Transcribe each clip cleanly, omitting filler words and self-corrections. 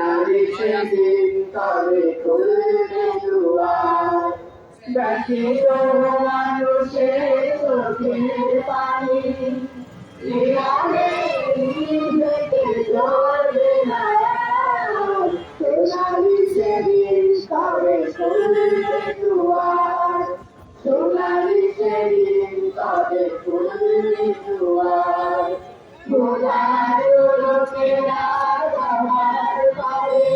সোনালি সেদিন তবে খুলবে দুয়ার ব্যথিত মানুষের চোখের পানি জীবনে নিজেকে ধরবে না সোনালি সেদিন তবে খুলবে দুয়ার সোনালি সেদিন তবে খুলবে দুয়ার খোদার লোকেরা আমার পারে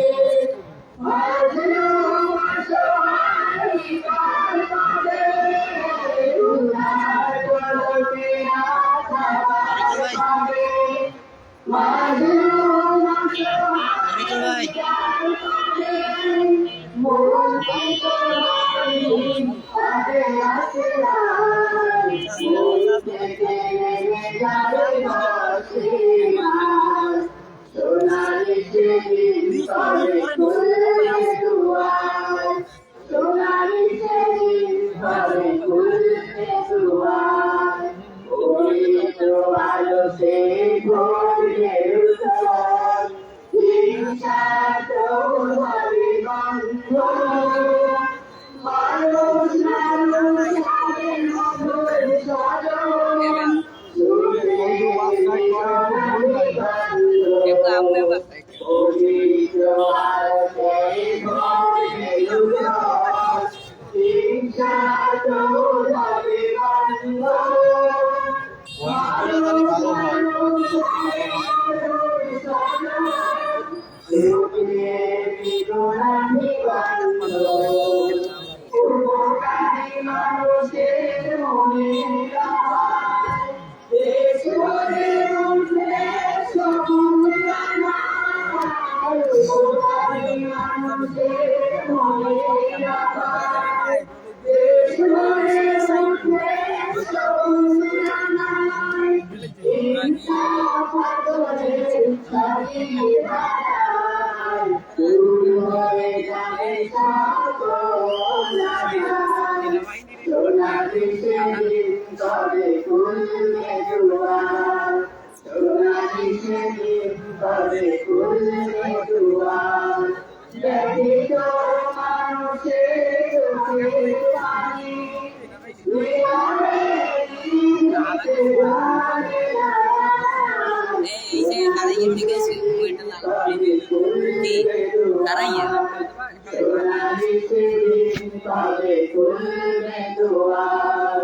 মাজলুম অসহায় পারে খোদার লোকেরা আমার পারে মাজলুম অসহায় পারে মন পারে আছে সোনালি সেদিন তবে খুলবে দুয়ার সোনালি সেদিন তবে খুলবে দুয়ার ওই তো আলোতে ভোরের উত্তর হিংসা তো হবে বন্ধ মানুষ মানুষ হবে মধুর স্মরণ মানুষের মনে সোনালি সেদিন তবে খুলবে দুয়ার সোনালি সেদিন তবে খুলবে দুয়ার ব্যথিত মানুষের চোখের পানি জীবনে নিজেকে ধরে না সোনালি সেদিন তবে খুলবে দুয়ার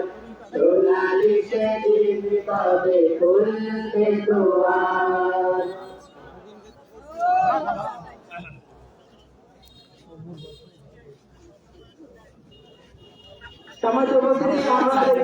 সোনালি সেদিন তবে খুলবে দুয়ার সমাজ